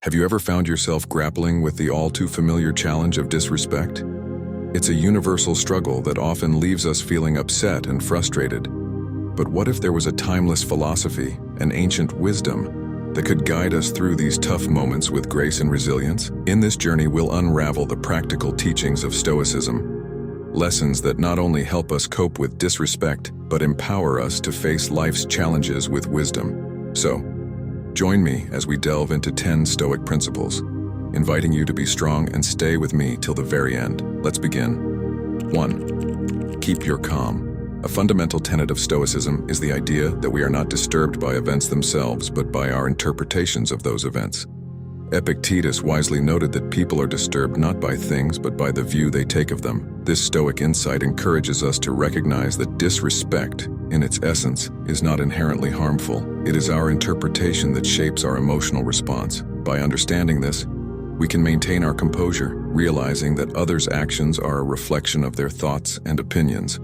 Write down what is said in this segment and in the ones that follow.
Have you ever found yourself grappling with the all-too-familiar challenge of disrespect? It's a universal struggle that often leaves us feeling upset and frustrated. But what if there was a timeless philosophy, an ancient wisdom, that could guide us through these tough moments with grace and resilience? In this journey, we'll unravel the practical teachings of Stoicism, lessons that not only help us cope with disrespect, but empower us to face life's challenges with wisdom. So, join me as we delve into 10 Stoic principles, inviting you to be strong and stay with me till the very end. Let's begin. 1. Keep your calm. A fundamental tenet of Stoicism is the idea that we are not disturbed by events themselves, but by our interpretations of those events. Epictetus wisely noted that people are disturbed not by things, but by the view they take of them. This Stoic insight encourages us to recognize that disrespect, in its essence, is not inherently harmful. It is our interpretation that shapes our emotional response. By understanding this, we can maintain our composure, realizing that others' actions are a reflection of their thoughts and opinions,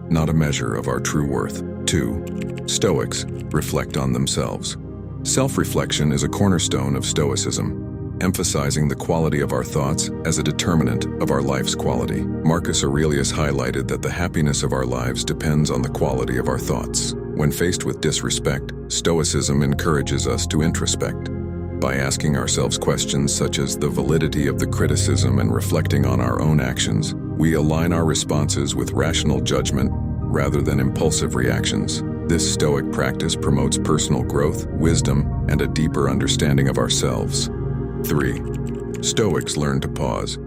not a measure of our true worth. 2. Stoics reflect on themselves. Self-reflection is a cornerstone of Stoicism, emphasizing the quality of our thoughts as a determinant of our life's quality. Marcus Aurelius highlighted that the happiness of our lives depends on the quality of our thoughts. When faced with disrespect, Stoicism encourages us to introspect. By asking ourselves questions such as the validity of the criticism and reflecting on our own actions, we align our responses with rational judgment rather than impulsive reactions. This Stoic practice promotes personal growth, wisdom, and a deeper understanding of ourselves. 3. Stoics learn to pause.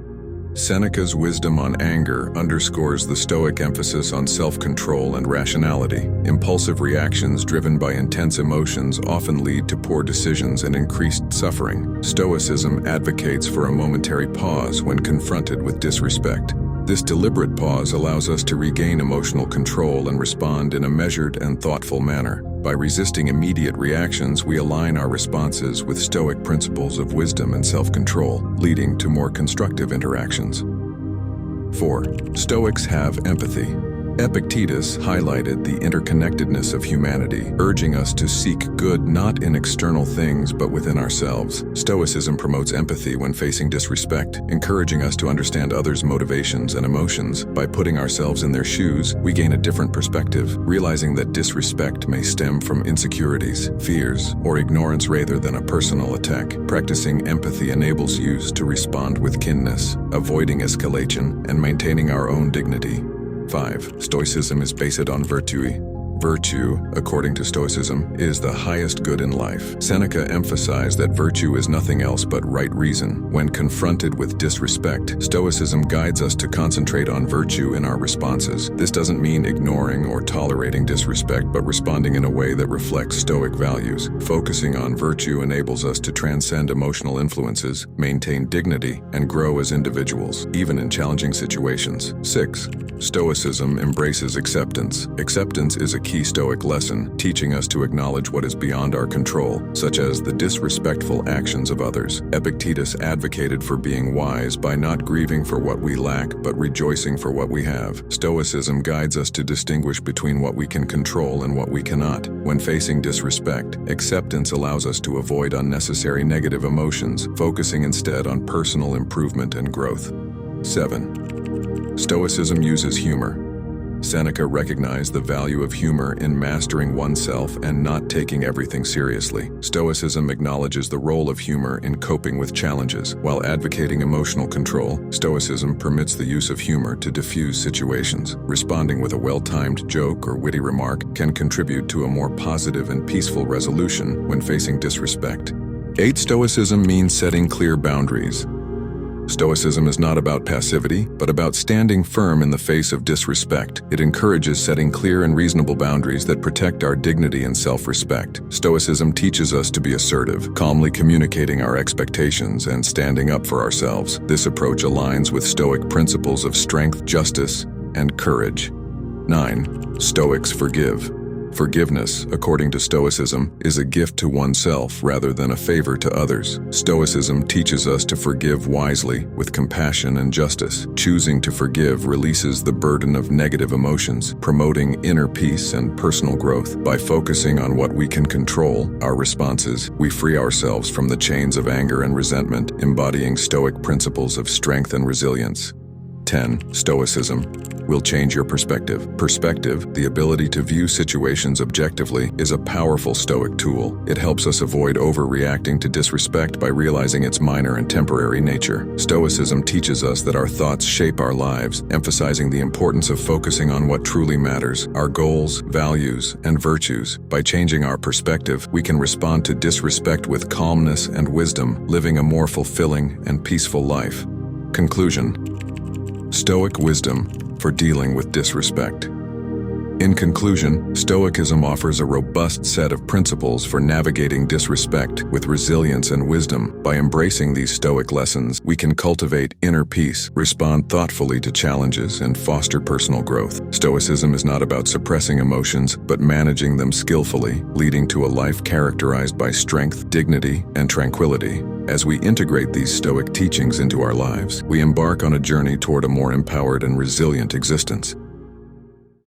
Seneca's wisdom on anger underscores the Stoic emphasis on self-control and rationality. Impulsive reactions driven by intense emotions often lead to poor decisions and increased suffering. Stoicism advocates for a momentary pause when confronted with disrespect. This deliberate pause allows us to regain emotional control and respond in a measured and thoughtful manner. By resisting immediate reactions, we align our responses with Stoic principles of wisdom and self-control, leading to more constructive interactions. 4. Stoics have empathy. Epictetus highlighted the interconnectedness of humanity, urging us to seek good not in external things but within ourselves. Stoicism promotes empathy when facing disrespect, encouraging us to understand others' motivations and emotions. By putting ourselves in their shoes, we gain a different perspective, realizing that disrespect may stem from insecurities, fears, or ignorance rather than a personal attack. Practicing empathy enables us to respond with kindness, avoiding escalation, and maintaining our own dignity. 5. Stoicism is based on virtue. Virtue, according to Stoicism, is the highest good in life. Seneca emphasized that virtue is nothing else but right reason. When confronted with disrespect, Stoicism guides us to concentrate on virtue in our responses. This doesn't mean ignoring or tolerating disrespect, but responding in a way that reflects Stoic values. Focusing on virtue enables us to transcend emotional influences, maintain dignity, and grow as individuals, even in challenging situations. 6. Stoicism embraces acceptance. Acceptance is a key Stoic lesson, teaching us to acknowledge what is beyond our control, such as the disrespectful actions of others. Epictetus advocated for being wise by not grieving for what we lack, but rejoicing for what we have. Stoicism guides us to distinguish between what we can control and what we cannot. When facing disrespect, acceptance allows us to avoid unnecessary negative emotions, focusing instead on personal improvement and growth. 7. Stoicism uses humor. Seneca recognized the value of humor in mastering oneself and not taking everything seriously. Stoicism acknowledges the role of humor in coping with challenges. While advocating emotional control, Stoicism permits the use of humor to diffuse situations. Responding with a well-timed joke or witty remark can contribute to a more positive and peaceful resolution when facing disrespect. 8. Stoicism means setting clear boundaries. Stoicism is not about passivity, but about standing firm in the face of disrespect. It encourages setting clear and reasonable boundaries that protect our dignity and self-respect. Stoicism teaches us to be assertive, calmly communicating our expectations and standing up for ourselves. This approach aligns with Stoic principles of strength, justice, and courage. 9. Stoics forgive. Forgiveness, according to Stoicism, is a gift to oneself rather than a favor to others. Stoicism teaches us to forgive wisely, with compassion and justice. Choosing to forgive releases the burden of negative emotions, promoting inner peace and personal growth. By focusing on what we can control, our responses, we free ourselves from the chains of anger and resentment, embodying Stoic principles of strength and resilience. 10. Stoicism will change your perspective. Perspective, the ability to view situations objectively, is a powerful Stoic tool. It helps us avoid overreacting to disrespect by realizing its minor and temporary nature. Stoicism teaches us that our thoughts shape our lives, emphasizing the importance of focusing on what truly matters, our goals, values, and virtues. By changing our perspective, we can respond to disrespect with calmness and wisdom, living a more fulfilling and peaceful life. Conclusion. Stoic wisdom for dealing with disrespect. In conclusion, Stoicism offers a robust set of principles for navigating disrespect with resilience and wisdom. By embracing these Stoic lessons, we can cultivate inner peace, respond thoughtfully to challenges, and foster personal growth. Stoicism is not about suppressing emotions, but managing them skillfully, leading to a life characterized by strength, dignity, and tranquility. As we integrate these Stoic teachings into our lives, we embark on a journey toward a more empowered and resilient existence.